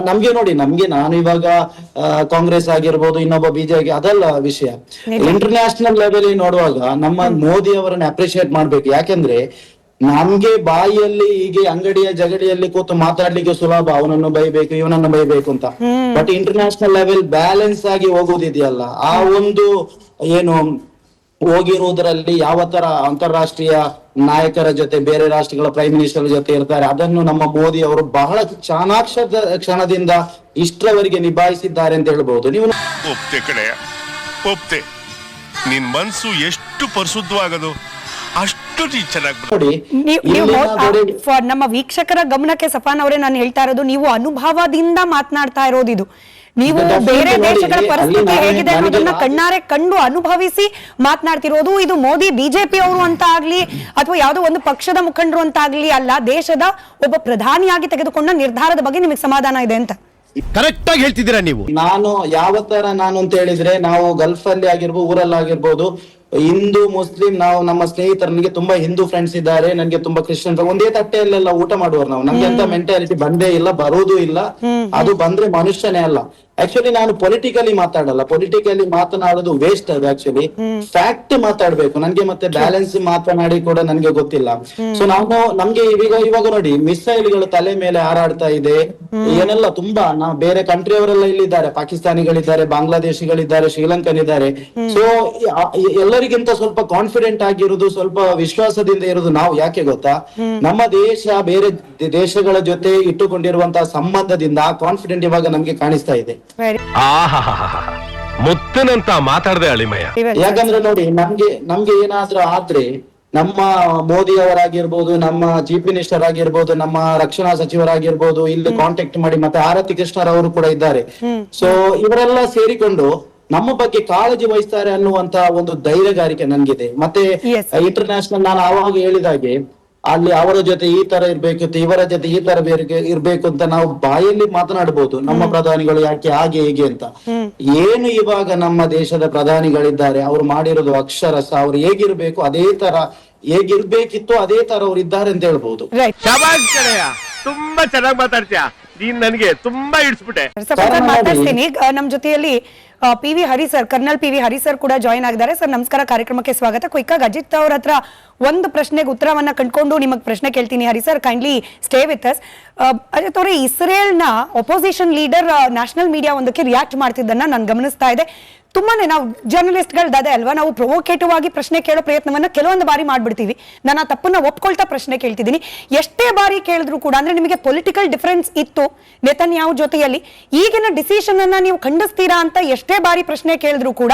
ನಮ್ಗೆ ನೋಡಿ, ನಾನು ಇವಾಗ ಕಾಂಗ್ರೆಸ್ ಆಗಿರ್ಬೋದು, ಇನ್ನೊಬ್ಬ ಬಿಜೆಪಿ, ಅದಲ್ಲ ವಿಷಯ. ಇಂಟರ್ನ್ಯಾಷನಲ್ ಲೆವೆಲ್ ನೋಡುವಾಗ ನಮ್ಮ ಮೋದಿ ಅವರನ್ನ ಅಪ್ರಿಶಿಯೇಟ್ ಮಾಡ್ಬೇಕು. ಯಾಕೆಂದ್ರೆ ನಮ್ಗೆ ಬಾಯಿಯಲ್ಲಿ ಹೀಗೆ ಅಂಗಡಿಯ ಜಗಡಿಯಲ್ಲಿ ಕೂತು ಮಾತಾಡ್ಲಿಕ್ಕೆ ಸುಲಭ, ಅವನನ್ನು ಬೈಬೇಕು ಇವನನ್ನು ಬೈಬೇಕು ಅಂತ. ಬಟ್ ಇಂಟರ್ನ್ಯಾಷನಲ್ ಲೆವೆಲ್ ಬ್ಯಾಲೆನ್ಸ್ ಆಗಿ ಹೋಗುವುದಿದೆಯಲ್ಲ, ಆ ಒಂದು ಏನು ಹೋಗಿರುವುದರಲ್ಲಿ ಯಾವ ತರ ಅಂತಾರಾಷ್ಟ್ರೀಯ ನಾಯಕರ ಜೊತೆ, ಬೇರೆ ರಾಷ್ಟ್ರಗಳ ಪ್ರೈಮ್ ಮಿನಿಸ್ಟರ್ ಜೊತೆ ಇರ್ತಾರೆ, ಅದನ್ನು ನಮ್ಮ ಮೋದಿ ಅವರು ಬಹಳ ಚಾಣಾಕ್ಷದ ಕ್ಷಣದಿಂದ ಇಷ್ಟರವರೆಗೆ ನಿಭಾಯಿಸಿದ್ದಾರೆ ಅಂತ ಹೇಳ್ಬಹುದು. ನೀವು ಒಪ್ತೆ ಕಡೆಯ ಒಪ್ತೆ, ನಿನ್ ಮನ್ಸು ಎಷ್ಟು ಪರಿಶುದ್ಧವಾಗದು ಅಷ್ಟು ಚೆನ್ನಾಗಿ ನೋಡಿ. ನಮ್ಮ ವೀಕ್ಷಕರ ಗಮನಕ್ಕೆ ಸಫಾನ್ ಅವರೇ ನಾನು ಹೇಳ್ತಾ ಇರೋದು, ನೀವು ಅನುಭವದಿಂದ ಮಾತನಾಡ್ತಾ ಇರೋದು ಇದು. ನೀವು ಬೇರೆ ದೇಶಗಳ ಪರಿಸ್ಥಿತಿ ಹೇಗಿದೆ ಅನ್ನೋದನ್ನ ಕಣ್ಣಾರೆ ಕಂಡು ಅನುಭವಿಸಿ ಮಾತನಾಡ್ತಿರೋದು. ಇದು ಮೋದಿ ಬಿಜೆಪಿ ಅವರು ಅಂತ ಆಗ್ಲಿ ಅಥವಾ ಯಾವುದೋ ಒಂದು ಪಕ್ಷದ ಮುಖಂಡರು ಅಂತ ಆಗ್ಲಿ ಅಲ್ಲ, ದೇಶದ ಒಬ್ಬ ಪ್ರಧಾನಿಯಾಗಿ ತೆಗೆದುಕೊಂಡ ನಿರ್ಧಾರದ ಬಗ್ಗೆ ನಿಮಗೆ ಸಮಾಧಾನ ಇದೆ ಅಂತ ಕರೆಕ್ಟ್ ಆಗಿ ಹೇಳ್ತಿದ್ದೀರಾ ನೀವು. ನಾನು ಯಾವ ತರ ನಾನು ಅಂತ ಹೇಳಿದ್ರೆ, ನಾವು ಗಲ್ಫ್ ಅಲ್ಲಿ ಆಗಿರ್ಬೋದು, ಊರಲ್ಲಾಗಿರ್ಬೋದು, ಹಿಂದೂ ಮುಸ್ಲಿಂ, ನಾವು ನಮ್ಮ ಸ್ನೇಹಿತರಿಗೆ ತುಂಬಾ ಹಿಂದೂ ಫ್ರೆಂಡ್ಸ್ ಇದ್ದಾರೆ, ನನಗೆ ತುಂಬಾ ಕ್ರಿಶ್ಚಿಯನ್, ಒಂದೇ ತಟ್ಟೆಯಲ್ಲೆಲ್ಲ ಊಟ ಮಾಡುವರು ನಾವು. ನಮ್ಗೆ ಅಂತ ಮೆಂಟಾಲಿಟಿ ಬಂದೇ ಇಲ್ಲ, ಬರೋದು ಇಲ್ಲ. ಅದು ಬಂದ್ರೆ ಮನುಷ್ಯನೇ ಅಲ್ಲ. ಆಕ್ಚುಲಿ ನಾನು ಪೊಲಿಟಿಕಲಿ ಮಾತಾಡಲ್ಲ, ಪೊಲಿಟಿಕಲಿ ಮಾತನಾಡೋದು ವೇಸ್ಟ್. ಅದು ಆಕ್ಚುಲಿ ಫ್ಯಾಕ್ಟ್ ಮಾತಾಡ್ಬೇಕು. ನನ್ಗೆ ಮತ್ತೆ ಬ್ಯಾಲೆನ್ಸ್ ಮಾತನಾಡಿ ಕೂಡ ನನ್ಗೆ ಗೊತ್ತಿಲ್ಲ. ಸೊ ನಮ್ಗೆ ಇವಾಗ ನೋಡಿ, ಮಿಸೈಲ್ ಗಳು ತಲೆ ಮೇಲೆ ಹಾರಾಡ್ತಾ ಇದೆ, ಏನೆಲ್ಲ ತುಂಬಾ ಬೇರೆ ಕಂಟ್ರಿ ಅವರೆಲ್ಲ ಇಲ್ಲಿದ್ದಾರೆ, ಪಾಕಿಸ್ತಾನಿಗಳಿದ್ದಾರೆ, ಬಾಂಗ್ಲಾದೇಶಿಗಳಿದ್ದಾರೆ, ಶ್ರೀಲಂಕನ್ ಇದ್ದಾರೆ. ಸೊ ಎಲ್ಲರಿಗಿಂತ ಸ್ವಲ್ಪ ಕಾನ್ಫಿಡೆಂಟ್ ಆಗಿರುವುದು, ಸ್ವಲ್ಪ ವಿಶ್ವಾಸದಿಂದ ಇರುವುದು ನಾವು. ಯಾಕೆ ಗೊತ್ತಾ, ನಮ್ಮ ದೇಶ ಬೇರೆ ದೇಶಗಳ ಜೊತೆ ಇಟ್ಟುಕೊಂಡಿರುವಂತಹ ಸಂಬಂಧದಿಂದ ಆ ಕಾನ್ಫಿಡೆಂಟ್ ಇವಾಗ ನಮ್ಗೆ ಕಾಣಿಸ್ತಾ ಇದೆ. ಮುತ್ತನಂತ ಮಾತಾಡದೆ ಅಳಿಮಯ. ಯಾಕಂದ್ರೆ ನೋಡಿ, ನಮ್ಗೆ ಏನಾದ್ರೂ ಆದ್ರೆ ನಮ್ಮ ಮೋದಿ ಅವರಾಗಿರ್ಬೋದು, ನಮ್ಮ ಚೀಫ್ ಮಿನಿಸ್ಟರ್ ಆಗಿರ್ಬೋದು, ನಮ್ಮ ರಕ್ಷಣಾ ಸಚಿವರಾಗಿರ್ಬೋದು, ಇಲ್ಲಿ ಕಾಂಟ್ಯಾಕ್ಟ್ ಮಾಡಿ, ಮತ್ತೆ ಆರತಿ ಕೃಷ್ಣರವರು ಕೂಡ ಇದ್ದಾರೆ. ಸೊ ಇವರೆಲ್ಲ ಸೇರಿಕೊಂಡು ನಮ್ಮ ಬಗ್ಗೆ ಕಾಳಜಿ ವಹಿಸ್ತಾರೆ ಅನ್ನುವಂತ ಒಂದು ಧೈರ್ಯಗಾರಿಕೆ ನನ್ಗಿದೆ. ಮತ್ತೆ ಇಂಟರ್ನ್ಯಾಷನಲ್, ನಾನು ಆವಾಗ ಹೇಳಿದಾಗೆ, ಅಲ್ಲಿ ಅವರ ಜೊತೆ ಈ ತರ ಇರ್ಬೇಕಿತ್ತು, ಇವರ ಜೊತೆ ಈ ತರ ಇರ್ಬೇಕು ಅಂತ ನಾವು ಬಾಯಲ್ಲಿ ಮಾತನಾಡಬಹುದು. ನಮ್ಮ ಪ್ರಧಾನಿಗಳು ಯಾಕೆ ಹಾಗೆ ಹೇಗೆ ಅಂತ. ಏನು ಇವಾಗ ನಮ್ಮ ದೇಶದ ಪ್ರಧಾನಿಗಳಿದ್ದಾರೆ, ಅವ್ರು ಮಾಡಿರೋದು ಅಕ್ಷರಸ, ಅವ್ರು ಹೇಗಿರ್ಬೇಕು ಅದೇ ತರ, ಹೇಗಿರ್ಬೇಕಿತ್ತು ಅದೇ ತರ ಅವ್ರು ಇದ್ದಾರೆ ಅಂತ ಹೇಳ್ಬಹುದು. ತುಂಬಾ ಚೆನ್ನಾಗಿ ಮಾತಾಡ್ತೀಯ ನೀನ್, ನನ್ಗೆ ತುಂಬಾ ಇಡ್ಸ್ಬಿಟ್ಟೆ. ನಮ್ ಜೊತೆಯಲ್ಲಿ ಪಿ.ವಿ. ಹರಿ ಸರ್, ಕರ್ನಲ್ ಪಿ.ವಿ. ಹರಿ ಸರ್ ಕೂಡ ಜಾಯಿನ್ ಆಗಿದ್ದಾರೆ. ಸರ್ ನಮಸ್ಕಾರ, ಕಾರ್ಯಕ್ರಮಕ್ಕೆ ಸ್ವಾಗತ. ಕ್ವಿಕ್ ಆಗಿ ಅಜಿತ್ ಅವ್ರ ಹತ್ರ ಒಂದು ಪ್ರಶ್ನೆಗೆ ಉತ್ತರವನ್ನ ಕಂಡುಕೊಂಡು ನಿಮಗೆ ಪ್ರಶ್ನೆ ಕೇಳ್ತೀನಿ. Hari sir, kindly stay with us. Ajit ಅವರೇ, ಇಸ್ರೇಲ್ನ ಅಪೋಸಿಷನ್ ಲೀಡರ್ ನ್ಯಾಷನಲ್ ಮೀಡಿಯಾ ಒಂದಕ್ಕೆ ರಿಯಾಕ್ಟ್ ಮಾಡ್ತಿದ್ದನ್ನ ನಾನು ಗಮನಿಸ್ತಾ ಇದೆ. ತುಂಬಾನೇ ನಾವು ಜರ್ನಲಿಸ್ಟ್ಗಳದೇ ಅಲ್ವಾ, ನಾವು ಪ್ರೊವೋಕೇಟಿವ್ ಆಗಿ ಪ್ರಶ್ನೆ ಕೇಳೋ ಪ್ರಯತ್ನವನ್ನ ಕೆಲವೊಂದು ಬಾರಿ ಮಾಡ್ಬಿಡ್ತೀವಿ. ನಾನು ಆ ತಪ್ಪನ್ನ ಒಪ್ಕೊಳ್ತಾ ಪ್ರಶ್ನೆ ಕೇಳ್ತಿದ್ದೀನಿ. ಎಷ್ಟೇ ಬಾರಿ ಕೇಳಿದ್ರು ಕೂಡ, ಅಂದ್ರೆ ನಿಮಗೆ ಪೊಲಿಟಿಕಲ್ ಡಿಫರೆನ್ಸ್ ಇತ್ತು ನೆತನ್ಯಾಹು ಜೊತೆಯಲ್ಲಿ, ಈಗಿನ ಡಿಸಿಷನ್ ಅನ್ನ ನೀವು ಖಂಡಿಸ್ತೀರಾ ಅಂತ ಎಷ್ಟೇ ಬಾರಿ ಪ್ರಶ್ನೆ ಕೇಳಿದ್ರು ಕೂಡ,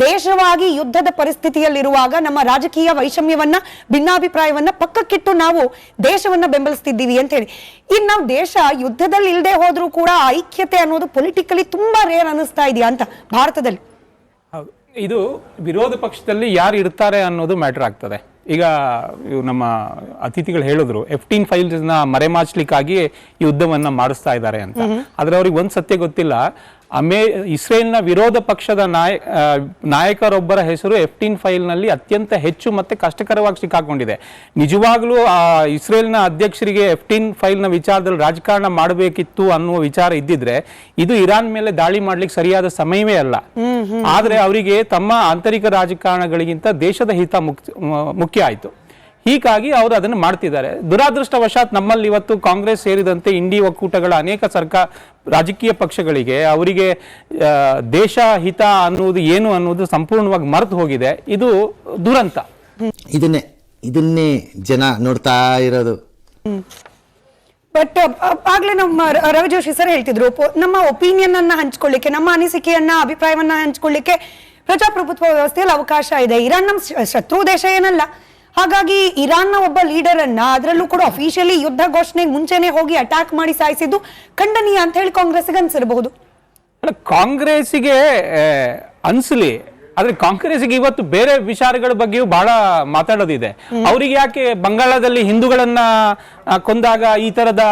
ದೇಶವಾಗಿ ಯುದ್ಧದ ಪರಿಸ್ಥಿತಿಯಲ್ಲಿರುವಾಗ ನಮ್ಮ ರಾಜಕೀಯ ವೈಷಮ್ಯವನ್ನ, ಭಿನ್ನಾಭಿಪ್ರಾಯವನ್ನ ಪಕ್ಕಕ್ಕಿಟ್ಟು ನಾವು ದೇಶವನ್ನ ಬೆಂಬಲಿಸ್ತಿದ್ದೀವಿ ಅಂತ ಹೇಳಿ. ಈಗ ನಾವು ದೇಶ ಯುದ್ಧದಲ್ಲಿ ಇಲ್ಲದೆ ಹೋದ್ರೂ ಕೂಡ ಐಕ್ಯತೆ ಅನ್ನೋದು ಪೊಲಿಟಿಕಲಿ ತುಂಬಾ ರೇರ್ ಅನಿಸ್ತಾ ಇದೆಯಾ ಅಂತ ಭಾರತದಲ್ಲಿ? ಇದು ವಿರೋಧ ಪಕ್ಷದಲ್ಲಿ ಯಾರು ಇರ್ತಾರೆ ಅನ್ನೋದು ಮ್ಯಾಟರ್ ಆಗ್ತದೆ. ಈಗ ನಮ್ಮ ಅತಿಥಿಗಳು ಹೇಳಿದ್ರು, F-15 ಫೈಲ್ಸ್ ನ ಮರೆಮಾಚಲಿಕ್ಕಾಗಿ ಈ ಯುದ್ಧವನ್ನ ಮಾಡಿಸ್ತಾ ಇದ್ದಾರೆ ಅಂತ. ಆದ್ರೆ ಅವ್ರಿಗೆ ಒಂದ್ ಸತ್ಯ ಗೊತ್ತಿಲ್ಲ. ಇಸ್ರೇಲ್ನ ವಿರೋಧ ಪಕ್ಷದ ನಾಯಕರೊಬ್ಬರ ಹೆಸರು F-15 ಫೈಲ್ ನಲ್ಲಿ ಅತ್ಯಂತ ಹೆಚ್ಚು ಮತ್ತೆ ಕಷ್ಟಕರವಾಗಿ ಸಿಕ್ಕಾಕೊಂಡಿದೆ. ನಿಜವಾಗ್ಲೂ ಇಸ್ರೇಲ್ನ ಅಧ್ಯಕ್ಷರಿಗೆ F-15 ಫೈಲ್ ನ ವಿಚಾರದಲ್ಲಿ ರಾಜಕಾರಣ ಮಾಡಬೇಕಿತ್ತು ಅನ್ನುವ ವಿಚಾರ ಇದ್ದಿದ್ರೆ ಇದು ಇರಾನ್ ಮೇಲೆ ದಾಳಿ ಮಾಡ್ಲಿಕ್ಕೆ ಸರಿಯಾದ ಸಮಯವೇ ಅಲ್ಲ. ಆದ್ರೆ ಅವರಿಗೆ ತಮ್ಮ ಆಂತರಿಕ ರಾಜಕಾರಣಗಳಿಗಿಂತ ದೇಶದ ಹಿತ ಮುಖ್ಯ ಆಯ್ತು. ಹೀಗಾಗಿ ಅವರು ಅದನ್ನು ಮಾಡ್ತಿದ್ದಾರೆ. ದುರಾದೃಷ್ಟವಶಾತ್ ನಮ್ಮಲ್ಲಿ ಇವತ್ತು ಕಾಂಗ್ರೆಸ್ ಸೇರಿದಂತೆ ಇಂಡಿ ಒಕ್ಕೂಟಗಳ ಅನೇಕ ರಾಜಕೀಯ ಪಕ್ಷಗಳಿಗೆ ಅವರಿಗೆ ದೇಶ ಹಿತ ಅನ್ನುವುದು ಏನು ಅನ್ನೋದು ಸಂಪೂರ್ಣವಾಗಿ ಮರೆತು ಹೋಗಿದೆ. ಇದು ದುರಂತ. ಇದನ್ನೇ ಜನ ನೋಡ್ತಾ ಇರೋದು. ಬಟ್ ಆಗ್ಲೇ ನಮ್ಮ ರವಿ ಜೋಶಿ ಸರ್ ಹೇಳ್ತಿದ್ರು, ನಮ್ಮ ಒಪಿನಿಯನ್ ಅನ್ನ ಹಂಚ್ಕೊಳ್ಳಿಕ್ಕೆ, ನಮ್ಮ ಅನಿಸಿಕೆಯನ್ನ, ಅಭಿಪ್ರಾಯವನ್ನ ಹಂಚ್ಕೊಳ್ಳಿಕ್ಕೆ ಪ್ರಜಾಪ್ರಭುತ್ವ ವ್ಯವಸ್ಥೆಯಲ್ಲಿ ಅವಕಾಶ ಇದೆ. ಇರಾನ್ ನಮ್ಮ ಶತ್ರು ದೇಶ ಏನಲ್ಲ. ಹಾಗಾಗಿ ಇರಾನ್ನ ಒಬ್ಬ ಲೀಡರ್ ಅನ್ನ, ಅದರಲ್ಲೂ ಕೂಡ ಅಫಿಷಿಯಲಿ ಯುದ್ಧ ಘೋಷಣೆಗೆ ಮುಂಚೆನೆ ಹೋಗಿ ಅಟ್ಯಾಕ್ ಮಾಡಿ ಸಾಯಿಸಿದ್ದು ಖಂಡನೀಯ ಅಂತ ಹೇಳಿ ಕಾಂಗ್ರೆಸ್ಗೆ ಅನ್ಸಿರಬಹುದು. ಕಾಂಗ್ರೆಸ್ಸಿಗೆ ಅನ್ಸಲಿ, ಆದ್ರೆ ಕಾಂಗ್ರೆಸ್ಗೆ ಇವತ್ತು ಬೇರೆ ವಿಚಾರಗಳ ಬಗ್ಗೆಯೂ ಬಹಳ ಮಾತಾಡೋದಿದೆ. ಅವರಿಗೆ ಯಾಕೆ ಬಂಗಾಳದಲ್ಲಿ ಹಿಂದೂಗಳನ್ನ ಕೊಂದಾಗ ಈ ತರದ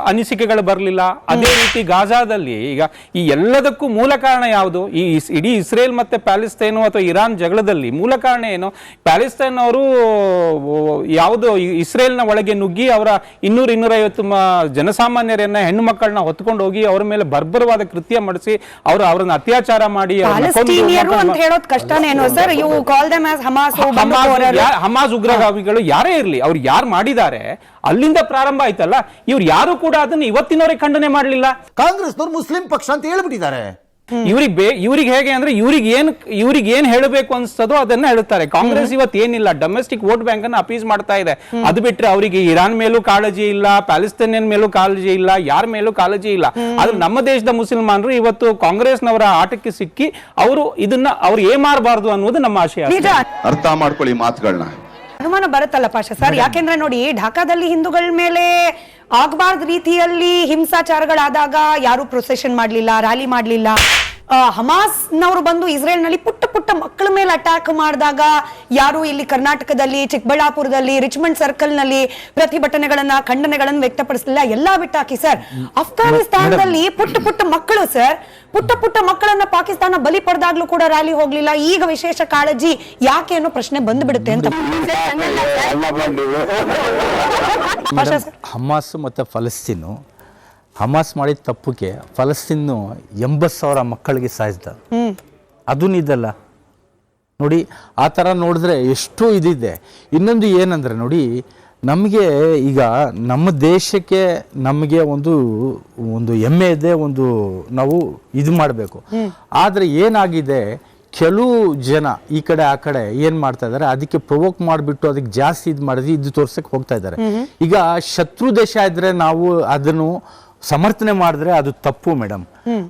ಅನಿಸಿಕೆಗಳು ಬರಲಿಲ್ಲ? ಅದೇ ರೀತಿ ಗಾಜಾದಲ್ಲಿ ಈಗ ಈ ಎಲ್ಲದಕ್ಕೂ ಮೂಲ ಕಾರಣ ಯಾವುದು? ಈ ಇಡೀ ಇಸ್ರೇಲ್ ಮತ್ತೆ ಪ್ಯಾಲೆಸ್ತೈನು ಅಥವಾ ಇರಾನ್ ಜಗಳದಲ್ಲಿ ಮೂಲ ಕಾರಣ ಏನು? ಪ್ಯಾಲೆಸ್ತೈನ್ ಅವರು ಯಾವುದು ಇಸ್ರೇಲ್ನ ಒಳಗೆ ನುಗ್ಗಿ ಅವರ 200-250 ಜನಸಾಮಾನ್ಯರನ್ನ ಹೆಣ್ಣು ಮಕ್ಕಳನ್ನ ಹೊತ್ಕೊಂಡು ಹೋಗಿ ಅವರ ಮೇಲೆ ಬರ್ಬರವಾದ ಕೃತ್ಯ ಮಾಡಿಸಿ ಅವರನ್ನ ಅತ್ಯಾಚಾರ ಮಾಡಿ ಪ್ಯಾಲೆಸ್ಟೀನಿಯರು ಅಂತ ಹೇಳೋದು ಕಷ್ಟನೇನೋ ಸರ್. You call them as Hamas. Hamas ಉಗ್ರಗಾಮಿಗಳು ಯಾರೇ ಇರ್ಲಿ, ಅವ್ರು ಯಾರು ಮಾಡಿದ್ದಾರೆ ಅಲ್ಲಿಂದ ಪ್ರಾರಂಭ ಆಯ್ತಲ್ಲ. ಇವ್ರು ಯಾರು ಕೂಡ ಅದನ್ನ ಇವತ್ತಿನವರೆಗೆ ಖಂಡನೆ ಮಾಡಲಿಲ್ಲ. ಕಾಂಗ್ರೆಸ್ನವ್ರು ಮುಸ್ಲಿಂ ಪಕ್ಷ ಅಂತ ಹೇಳ್ಬಿಟ್ಟಿದ್ದಾರೆ. ಇವ್ರಿಗೆ ಹೇಗೆ ಅಂದ್ರೆ ಇವ್ರಿಗೆ ಏನ್ ಹೇಳಬೇಕು ಅನ್ಸ್ತದೋ ಅದನ್ನ ಹೇಳುತ್ತಾರೆ. ಕಾಂಗ್ರೆಸ್ ಇವತ್ತು ಏನಿಲ್ಲ, ಡೊಮೆಸ್ಟಿಕ್ ವೋಟ್ ಬ್ಯಾಂಕ್ ಅನ್ನು ಅಪೀಸ್ ಮಾಡ್ತಾ ಇದೆ. ಅದು ಬಿಟ್ರೆ ಅವರಿಗೆ ಇರಾನ್ ಮೇಲೂ ಕಾಳಜಿ ಇಲ್ಲ, ಪ್ಯಾಲೆಸ್ತೈನಿಯನ್ ಮೇಲೂ ಕಾಳಜಿ ಇಲ್ಲ, ಯಾರ ಮೇಲೂ ಕಾಳಜಿ ಇಲ್ಲ. ಆದ್ರೆ ನಮ್ಮ ದೇಶದ ಮುಸಲ್ಮಾನರು ಇವತ್ತು ಕಾಂಗ್ರೆಸ್ನವರ ಆಟಕ್ಕೆ ಸಿಕ್ಕಿ ಅವ್ರು ಏಮಾರಬಾರದು ಅನ್ನೋದು ನಮ್ಮ ಆಶಯ. ಅರ್ಥ ಮಾಡ್ಕೊಳ್ಳಿ ಮಾತುಗಳನ್ನ. ಅನುಮಾನ ಬರುತ್ತಲ್ಲ ಪಾಷಾ ಸರ್, ಯಾಕೆಂದ್ರೆ ನೋಡಿ ಢಾಕಾದಲ್ಲಿ ಹಿಂದೂಗಳ ಮೇಲೆ ಆಗಬಾರ್ದ ರೀತಿಯಲ್ಲಿ ಹಿಂಸಾಚಾರಗಳಾದಾಗ ಯಾರು ಪ್ರೊಸೆಷನ್ ಮಾಡ್ಲಿಲ್ಲ, ರ್ಯಾಲಿ ಮಾಡ್ಲಿಲ್ಲ. ಹಮಾಸ್ ನವರು ಬಂದು ಇಸ್ರೇಲ್ ನಲ್ಲಿ ಪುಟ್ಟ ಪುಟ್ಟ ಮಕ್ಕಳ ಮೇಲೆ ಅಟ್ಯಾಕ್ ಮಾಡಿದಾಗ ಯಾರು ಇಲ್ಲಿ ಕರ್ನಾಟಕದಲ್ಲಿ, ಚಿಕ್ಕಬಳ್ಳಾಪುರದಲ್ಲಿ, ರಿಚ್ಮಂಡ್ ಸರ್ಕಲ್ ನಲ್ಲಿ ಪ್ರತಿಭಟನೆಗಳನ್ನ, ಖಂಡನೆಗಳನ್ನ ವ್ಯಕ್ತಪಡಿಸಲಿಲ್ಲ. ಎಲ್ಲಾ ಬಿಟ್ಟಾಕಿ ಸರ್. ಅಫ್ಘಾನಿಸ್ತಾನದಲ್ಲಿ ಪುಟ್ಟ ಪುಟ್ಟ ಮಕ್ಕಳು ಸರ್, ಪುಟ್ಟ ಪುಟ್ಟ ಮಕ್ಕಳನ್ನ ಪಾಕಿಸ್ತಾನ ಬಲಿ ಪಡೆದಾಗ್ಲೂ ಕೂಡ ರ್ಯಾಲಿ ಹೋಗ್ಲಿಲ್ಲ. ಈಗ ವಿಶೇಷ ಕಾಳಜಿ ಯಾಕೆ ಅನ್ನೋ ಪ್ರಶ್ನೆ ಬಂದ್ಬಿಡುತ್ತೆ ಅಂತ. ಹಮಾಸ್ ಮತ್ತು ಫಲಸ್ತೀನು, ಹಮಾಸ್ ಮಾಡಿದ ತಪ್ಪಕ್ಕೆ ಫಲಸ್ತೀನು 80,000 ಮಕ್ಕಳಿಗೆ ಸಾಯಿಸ್ದ. ಅದು ಇದಲ್ಲ ನೋಡಿ. ಆ ಥರ ನೋಡಿದ್ರೆ ಎಷ್ಟು ಇದಿದೆ. ಇನ್ನೊಂದು ಏನಂದರೆ ನೋಡಿ, ನಮಗೆ ಈಗ ನಮ್ಮ ದೇಶಕ್ಕೆ ನಮಗೆ ಒಂದು ಹೆಮ್ಮೆ ಇದೆ, ನಾವು ಇದು ಮಾಡಬೇಕು. ಆದರೆ ಏನಾಗಿದೆ, ಕೆಲವು ಜನ ಈ ಕಡೆ ಆ ಕಡೆ ಏನು ಮಾಡ್ತಾ ಇದ್ದಾರೆ, ಅದಕ್ಕೆ ಪ್ರೊವೋಕ್ ಮಾಡಿಬಿಟ್ಟು ಅದಕ್ಕೆ ಜಾಸ್ತಿ ಇದು ಮಾಡಿದ್ವಿ, ಇದು ತೋರ್ಸಕ್ಕೆ ಹೋಗ್ತಾ ಇದ್ದಾರೆ. ಈಗ ಶತ್ರು ದೇಶ ಇದ್ರೆ ನಾವು ಅದನ್ನು ಸಮರ್ಥನೆ ಮಾಡಿದ್ರೆ ಅದು ತಪ್ಪು ಮೇಡಮ್.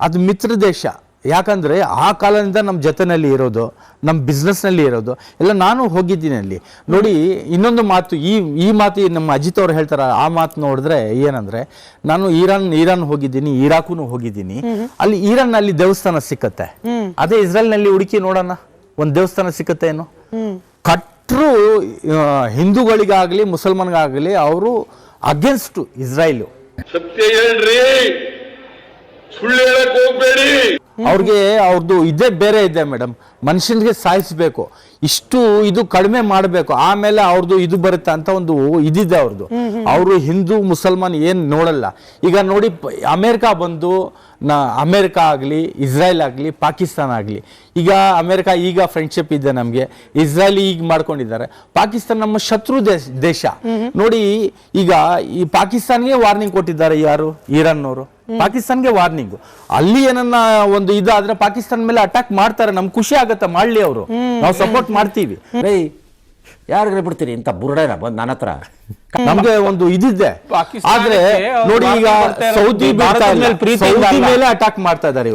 ಅದು ಮಿತ್ರ ದೇಶ. ಯಾಕಂದ್ರೆ ಆ ಕಾಲದಿಂದ ನಮ್ಮ ಜೊತೆನಲ್ಲಿ ಇರೋದು, ನಮ್ಮ ಬಿಸ್ನೆಸ್ನಲ್ಲಿ ಇರೋದು ಎಲ್ಲ. ನಾನು ಹೋಗಿದ್ದೀನಿ ಅಲ್ಲಿ ನೋಡಿ. ಇನ್ನೊಂದು ಮಾತು, ಈ ಮಾತು ನಮ್ಮ ಅಜಿತ್ ಅವ್ರು ಹೇಳ್ತಾರ, ಆ ಮಾತು ನೋಡಿದ್ರೆ ಏನಂದ್ರೆ, ನಾನು ಇರಾನ್ ಹೋಗಿದ್ದೀನಿ, ಇರಾಕು ಹೋಗಿದ್ದೀನಿ. ಅಲ್ಲಿ ಇರಾನ್ ನಲ್ಲಿ ದೇವಸ್ಥಾನ ಸಿಕ್ಕತ್ತೆ. ಅದೇ ಇಸ್ರೇಲ್ ನಲ್ಲಿ ಹುಡುಕಿ ನೋಡೋಣ, ಒಂದು ದೇವಸ್ಥಾನ ಸಿಕ್ಕತ್ತೆ ಏನು? ಕಟ್ರು ಹಿಂದೂಗಳಿಗಾಗ್ಲಿ ಮುಸಲ್ಮಾನ್ಗಾಗ್ಲಿ ಅವರು ಅಗೇನ್ಸ್ಟ್ ಇಸ್ರಾಯೇಲ್. ಸತ್ಯ ಹೇಳ್ರಿ, ಸುಳ್ಳು ಹೇಳಕ್ ಹೋಗ್ಬೇಡಿ. ಅವ್ರದ್ದು ಇದೇ ಬೇರೆ ಇದೆ ಮೇಡಮ್. ಮನುಷ್ಯನಿಗೆ ಸಾಯಿಸ್ಬೇಕು, ಇಷ್ಟು ಇದು ಕಡಿಮೆ ಮಾಡಬೇಕು, ಆಮೇಲೆ ಅವ್ರದ್ದು ಇದು ಬರುತ್ತೆ ಅಂತ ಒಂದು ಇದಿದೆ ಅವ್ರದ್ದು. ಅವರು ಹಿಂದೂ ಮುಸಲ್ಮಾನ್ ಏನ್ ನೋಡಲ್ಲ. ಈಗ ನೋಡಿ, ಅಮೇರಿಕಾ ಬಂದು ಅಮೇರಿಕಾ ಆಗಲಿ, ಇಸ್ರಾಯೇಲ್ ಆಗಲಿ, ಪಾಕಿಸ್ತಾನ ಆಗಲಿ, ಈಗ ಅಮೇರಿಕಾ ಈಗ ಫ್ರೆಂಡ್ಶಿಪ್ ಇದೆ ನಮಗೆ, ಇಸ್ರಾಯೇಲ್ ಈಗ ಮಾಡ್ಕೊಂಡಿದ್ದಾರೆ. ಪಾಕಿಸ್ತಾನ ನಮ್ಮ ಶತ್ರು ದೇಶ ನೋಡಿ. ಈಗ ಈ ಪಾಕಿಸ್ತಾನ್ಗೆ ವಾರ್ನಿಂಗ್ ಕೊಟ್ಟಿದ್ದಾರೆ ಯಾರು? ಇರಾನ್ನವರು ಪಾಕಿಸ್ತಾನ್ಗೆ ವಾರ್ನಿಂಗ್. ಅಲ್ಲಿ ಏನನ್ನ ಒಂದು ಇದಾದ್ರೆ ಪಾಕಿಸ್ತಾನ ಮೇಲೆ ಅಟ್ಯಾಕ್ ಮಾಡ್ತಾರೆ, ನಮ್ಗೆ ಖುಷಿ ಆಗತ್ತೆ, ಮಾಡ್ಲಿ, ಅವರು ನಾವು ಸಪೋರ್ಟ್ ಮಾಡ್ತೀವಿ. ಯಾರಿಗಾರ ಬಿಡ್ತೀರಿ ಇಂಥ ಬುರುಡೇನ ಬಂದು ನನ್ನ ಹತ್ರ? ನಮ್ಗೆ ಒಂದು ಇದಿದೆ. ಆದ್ರೆ ನೋಡಿ, ಈಗ ಸೌದಿ ಮೇಲೆ ಅಟ್ಯಾಕ್ ಮಾಡ್ತಾ ಇದ್ದಾರೆ.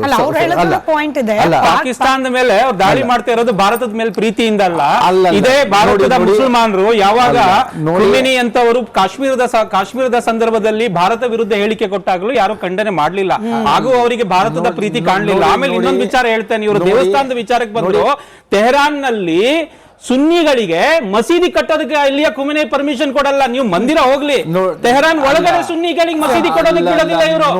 ಪಾಕಿಸ್ತಾನದ ಮೇಲೆ ಅವ್ರು ದಾಳಿ ಮಾಡ್ತಾ ಇರೋದು ಭಾರತದ ಮೇಲೆ ಪ್ರೀತಿಯಿಂದ ಅಲ್ಲ. ಇದೇ ಭಾರತದ ಮುಸಲ್ಮಾನರು ಯಾವಾಗ ಖುಮೇನಿ ಅಂತವರು ಕಾಶ್ಮೀರದ ಸಂದರ್ಭದಲ್ಲಿ ಭಾರತ ವಿರುದ್ಧ ಹೇಳಿಕೆ ಕೊಟ್ಟಾಗಲೂ ಯಾರು ಖಂಡನೆ ಮಾಡ್ಲಿಲ್ಲ. ಹಾಗೂ ಅವರಿಗೆ ಭಾರತದ ಪ್ರೀತಿ ಕಾಣಲಿಲ್ಲ. ಆಮೇಲೆ ಇನ್ನೊಂದು ವಿಚಾರ ಹೇಳ್ತೇನೆ, ಇವರು ದೇವಸ್ಥಾನದ ವಿಚಾರಕ್ಕೆ ಬಂದ್ರು. ತೆಹರಾನ್ ನಲ್ಲಿ ಸುನ್ನಿಗಳಿಗೆ ಮಸೀದಿ ಕಟ್ಟೋದಕ್ಕೆ ಇಲ್ಲಿಯ ಖುಮೇನಿ ಪರ್ಮಿಷನ್ ಕೊಡಲ್ಲ. ನೀವು ಮಂದಿರ ಹೋಗ್ಲಿ, ತೆಹರಾನ್ ಒಳಗಡೆ ಸುನ್ನಿಗಳಿಗೆ ಮಸೀದಿ ಕೊಡೋದಕ್ಕೆ ಬಿಡೋದಿಲ್ಲ ಇವರು.